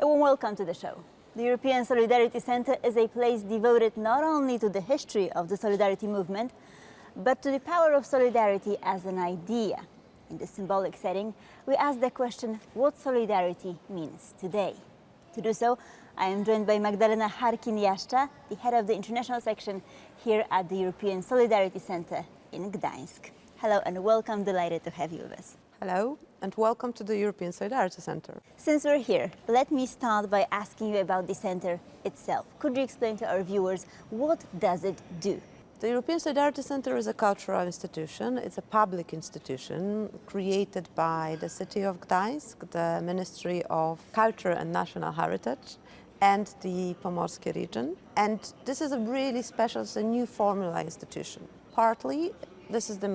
A warm welcome to the show. The European Solidarity Centre is a place devoted not only to the history of the solidarity movement, but to the power of solidarity as an idea. In this symbolic setting, we ask the question, what solidarity means today? To do so, I am joined by Magdalena Harkin-Jaszcza, the head of the international section here at the European Solidarity Centre in Gdańsk. Hello and welcome, delighted to have you with us. Hello and welcome to the European Solidarity Centre. Since we're here, let me start by asking you about the centre itself. Could you explain to our viewers, what does it do? The European Solidarity Centre is a cultural institution. It's a public institution created by the city of Gdańsk, the Ministry of Culture and National Heritage, and the Pomorskie region. And this is a really special, it's a new formula institution. Partly, this is the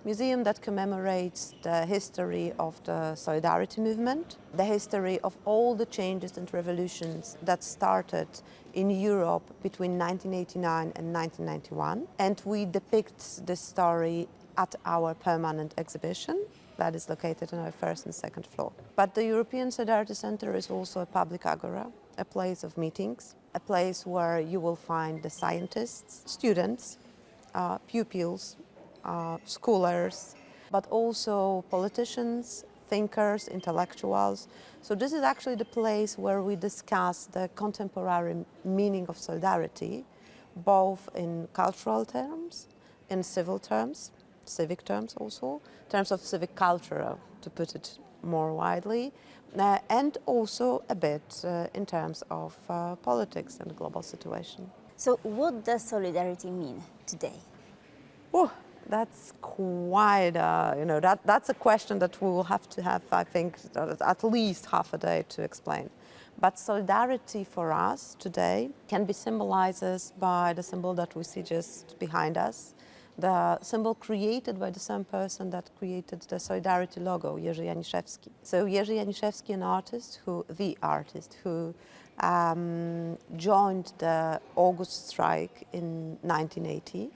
museum that commemorates the history of the solidarity movement, the history of all the changes and revolutions that started in Europe between 1989 and 1991. And we depict this story at our permanent exhibition that is located on our first and second floor. But the European Solidarity Centre is also a public agora, a place of meetings, a place where you will find the scientists, students, pupils, scholars, but also politicians, thinkers, intellectuals. So this is actually the place where we discuss the contemporary meaning of solidarity, both in cultural terms, in civil terms, civic terms also, terms of civic culture, to put it more widely, and also a bit in terms of politics and the global situation. So what does solidarity mean today? Oh, that's quite, that's a question that we will have to have, I think, at least half a day to explain. But solidarity for us today can be symbolized by the symbol that we see just behind us, the symbol created by the same person that created the Solidarity logo, Jerzy Janiszewski. So Jerzy Janiszewski, the artist who joined the August strike in 1980,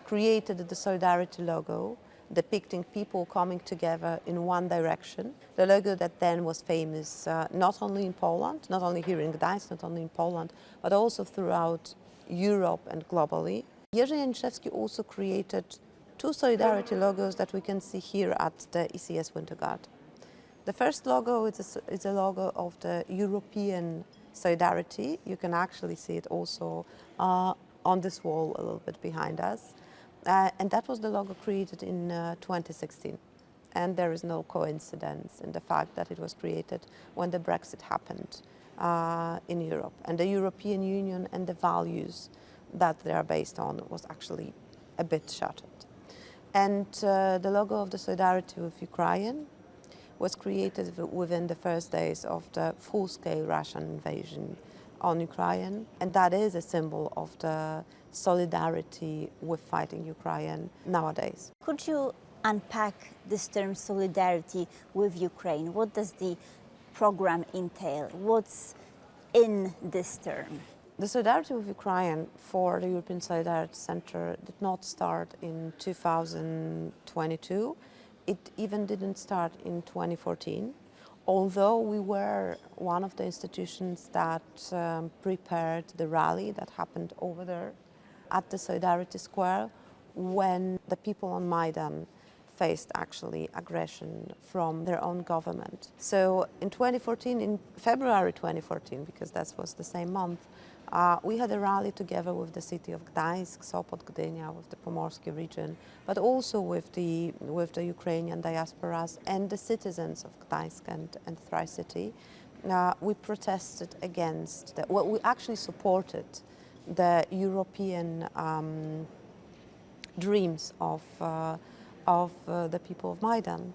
created the Solidarity logo, depicting people coming together in one direction. The logo that then was famous not only in Poland, not only here in Gdańsk, not only in Poland, but also throughout Europe and globally. Jerzy Janiszewski also created two Solidarity logos that we can see here at the ECS Winter Guard. The first logo is a logo of the European Solidarity. You can actually see it also on this wall a little bit behind us. And that was the logo created in 2016. And there is no coincidence in the fact that it was created when the Brexit happened in Europe. And the European Union and the values that they are based on was actually a bit shattered. And the logo of the Solidarity with Ukraine was created within the first days of the full-scale Russian invasion on Ukraine. And that is a symbol of the solidarity with fighting Ukraine nowadays. Could you unpack this term solidarity with Ukraine? What does the program entail? What's in this term? The solidarity with Ukraine for the European Solidarity Centre did not start in 2022. It even didn't start in 2014. Although we were one of the institutions that prepared the rally that happened over there at the Solidarity Square when the people on Maidan faced actually aggression from their own government. So in 2014, in February 2014, because that was the same month, we had a rally together with the city of Gdańsk, Sopot, Gdynia, with the Pomorskie region, but also with the Ukrainian diasporas and the citizens of Gdańsk and Tri-City. We protested against, we actually supported the European dreams of the people of Maidan,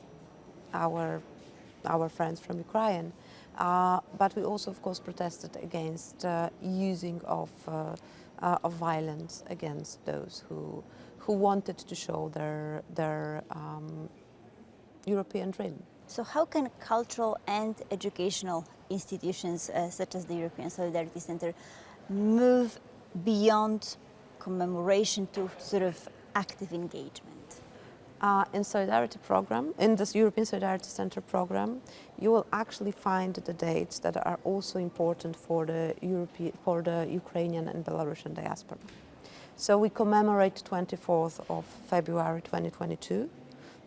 our friends from Ukraine. But we also, of course, protested against using of violence against those who wanted to show their European dream. So how can cultural and educational institutions such as the European Solidarity Centre move beyond commemoration to sort of active engagement? In Solidarity program, in this European Solidarity Center program, you will actually find the dates that are also important for the Ukrainian and Belarusian diaspora. So we commemorate 24th of February 2022,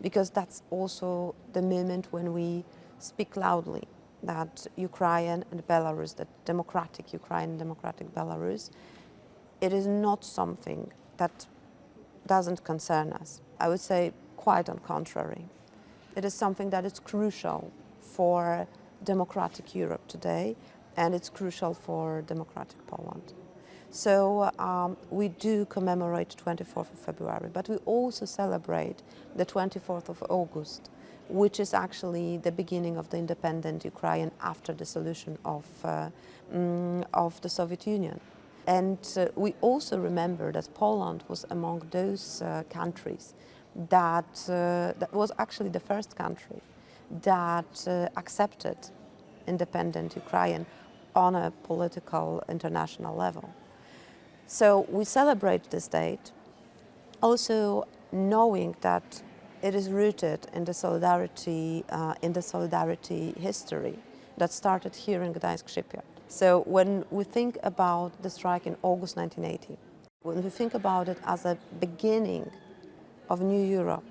because that's also the moment when we speak loudly that Ukraine and Belarus, that democratic Ukraine and democratic Belarus, it is not something that doesn't concern us. I would say quite on contrary. It is something that is crucial for democratic Europe today, and it's crucial for democratic Poland. So we do commemorate 24th of February, but we also celebrate the 24th of August, which is actually the beginning of the independent Ukraine after the dissolution of the Soviet Union. And we also remember that Poland was among those countries that was actually the first country that accepted independent Ukraine on a political international level. So we celebrate this date also knowing that it is rooted in the solidarity history that started here in Gdańsk Shipyard. So when we think about the strike in August 1980, when we think about it as a beginning of new Europe,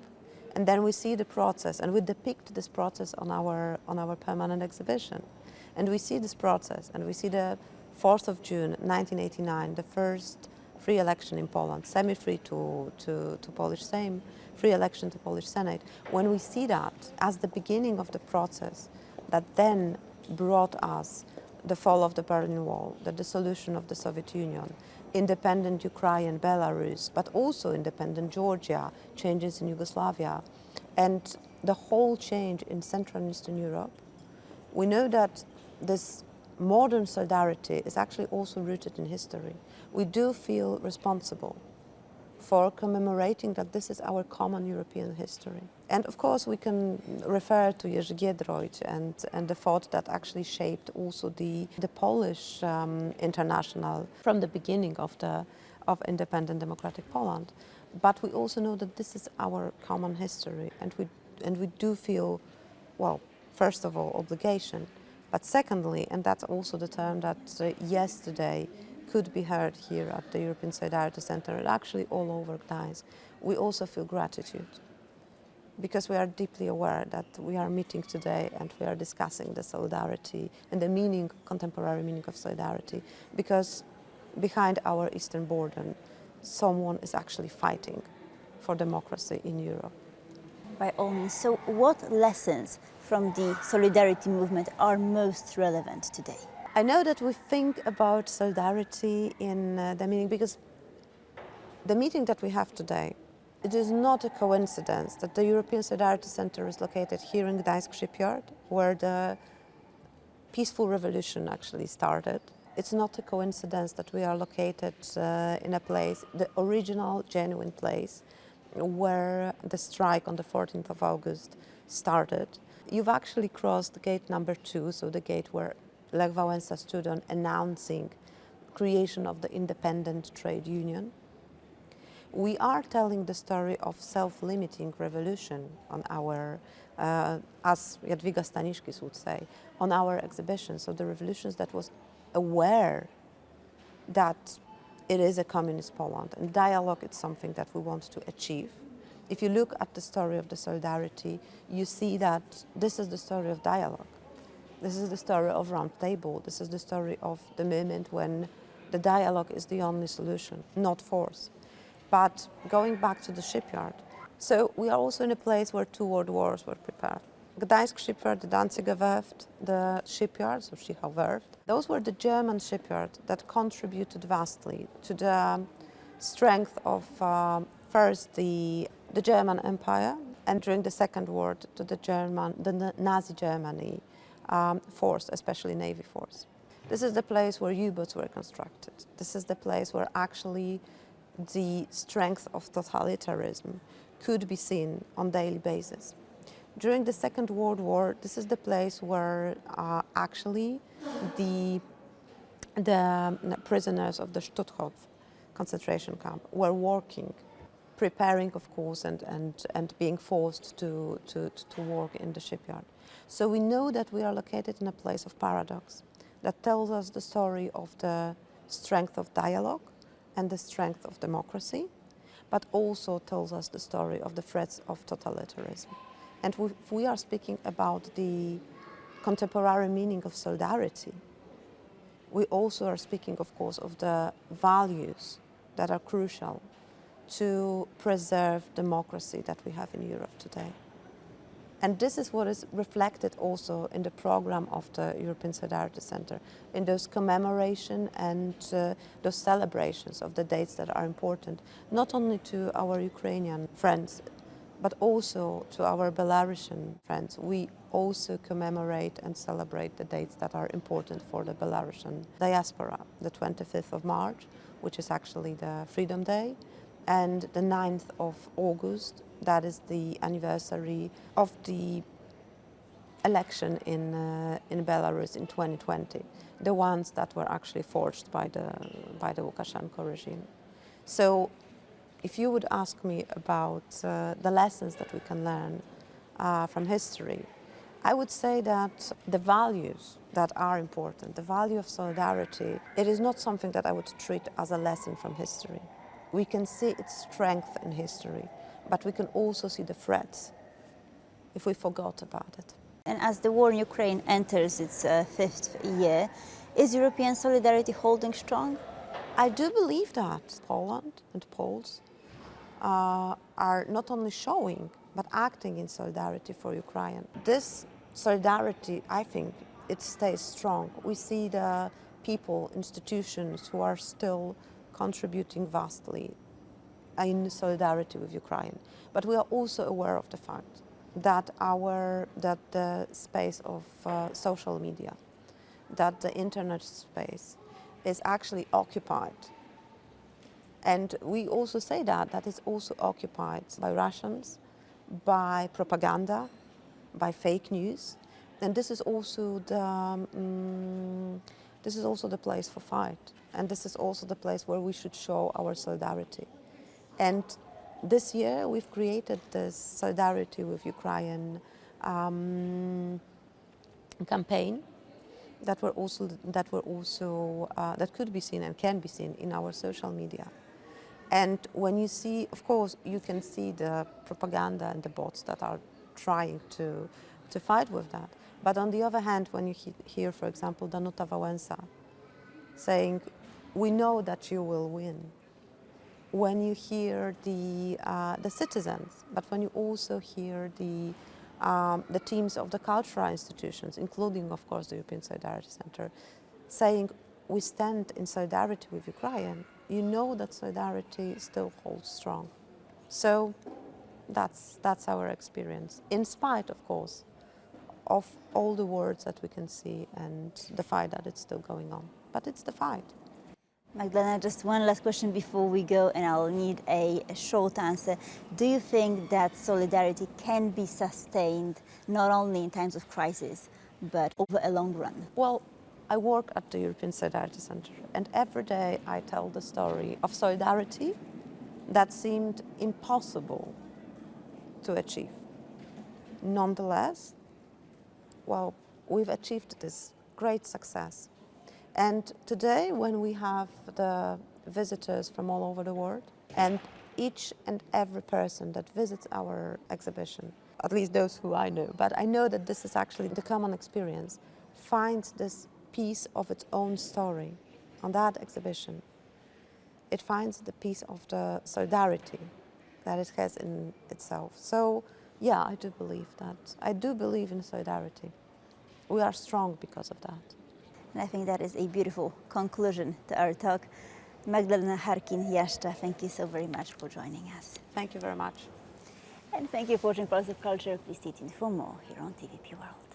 and then we see the process, and we depict this process on our permanent exhibition, and we see this process, and we see the 4th of June 1989, the first free election in Poland, semi-free to Polish Sejm, free election to Polish Senate. When we see that as the beginning of the process that then brought us the fall of the Berlin Wall, the dissolution of the Soviet Union, independent Ukraine, Belarus, but also independent Georgia, changes in Yugoslavia, and the whole change in Central and Eastern Europe, we know that this modern solidarity is actually also rooted in history. We do feel responsible for commemorating that this is our common European history. And of course we can refer to Jerzy Giedroyć and the thought that actually shaped also the Polish international from the beginning of independent democratic Poland. But we also know that this is our common history, and we do feel, well, first of all, obligation, but secondly, and that's also the term that yesterday could be heard here at the European Solidarity Center and actually all over Gdańsk, we also feel gratitude, because we are deeply aware that we are meeting today and we are discussing the solidarity and the meaning, contemporary meaning of solidarity, because behind our eastern border, someone is actually fighting for democracy in Europe. By all means. So what lessons from the solidarity movement are most relevant today? I know that we think about solidarity in the meaning, because the meeting that we have today, it is not a coincidence that the European Solidarity Center is located here in Gdańsk Shipyard, where the peaceful revolution actually started. It's not a coincidence that we are located in a place, the original, genuine place, where the strike on the 14th of August started. You've actually crossed gate number 2, so the gate where Lech Wałęsa stood on announcing creation of the independent trade union. We are telling the story of self-limiting revolution on our, as Jadwiga Staniszkis would say, on our exhibition. So the revolutions that was aware that it is a communist Poland, and dialogue is something that we want to achieve. If you look at the story of the solidarity, you see that this is the story of dialogue. This is the story of round table. This is the story of the moment when the dialogue is the only solution, not force. But going back to the shipyard, so we are also in a place where 2 world wars were prepared. Gdańsk Shipyard, the Danziger Werft, the shipyards, or Schichau Werft, those were the German shipyards that contributed vastly to the strength of first the German Empire, and during the Second World to the Nazi Germany force, especially Navy force. This is the place where U-boats were constructed. This is the place where actually the strength of totalitarianism could be seen on a daily basis. During the Second World War, this is the place where actually the prisoners of the Stutthof concentration camp were working preparing, of course, and being forced to work in the shipyard. So we know that we are located in a place of paradox that tells us the story of the strength of dialogue and the strength of democracy, but also tells us the story of the threats of totalitarianism. And if we are speaking about the contemporary meaning of solidarity, we also are speaking, of course, of the values that are crucial to preserve democracy that we have in Europe today. And this is what is reflected also in the program of the European Solidarity Center, in those commemoration and those celebrations of the dates that are important, not only to our Ukrainian friends, but also to our Belarusian friends. We also commemorate and celebrate the dates that are important for the Belarusian diaspora. The 25th of March, which is actually the Freedom Day, and the 9th of August, that is the anniversary of the election in Belarus in 2020, the ones that were actually forged by the Lukashenko regime. So if you would ask me about the lessons that we can learn from history, I would say that the values that are important, the value of solidarity, it is not something that I would treat as a lesson from history. We can see its strength in history, but we can also see the threats if we forgot about it. And as the war in Ukraine enters its fifth year, is European solidarity holding strong? I do believe that Poland and Poles are not only showing, but acting in solidarity for Ukraine. This solidarity, I think, it stays strong. We see the people, institutions who are still contributing vastly in solidarity with Ukraine. But we are also aware of the fact that the space of social media, that the internet space is actually occupied. And we also say that it's also occupied by Russians, by propaganda, by fake news. And this is also the place for fight. And this is also the place where we should show our solidarity. And this year we've created this solidarity with Ukraine campaign that could be seen and can be seen in our social media. And when you see, of course, you can see the propaganda and the bots that are trying to fight with that. But on the other hand, when you hear, for example, Danuta Wałęsa saying, "We know that you will win," when you hear the citizens, but when you also hear the teams of the cultural institutions, including, of course, the European Solidarity Center, saying, "We stand in solidarity with Ukraine," you know that solidarity still holds strong. So that's our experience, in spite, of course, of all the words that we can see and the fight that it's still going on. But it's the fight. Magdalena, just one last question before we go, and I'll need a short answer. Do you think that solidarity can be sustained not only in times of crisis, but over a long run? Well, I work at the European Solidarity Center, and every day I tell the story of solidarity that seemed impossible to achieve. Nonetheless, well, we've achieved this great success. And today, when we have the visitors from all over the world, and each and every person that visits our exhibition, at least those who I know, but I know that this is actually the common experience, finds this piece of its own story on that exhibition. It finds the piece of the solidarity that it has in itself. So, yeah, I do believe that. I do believe in solidarity. We are strong because of that. And I think that is a beautiful conclusion to our talk. Magdalena Harkin-Jaszcza, thank you so very much for joining us. Thank you very much. And thank you for watching Pulse of Culture. Please stay tuned for more here on TVP World.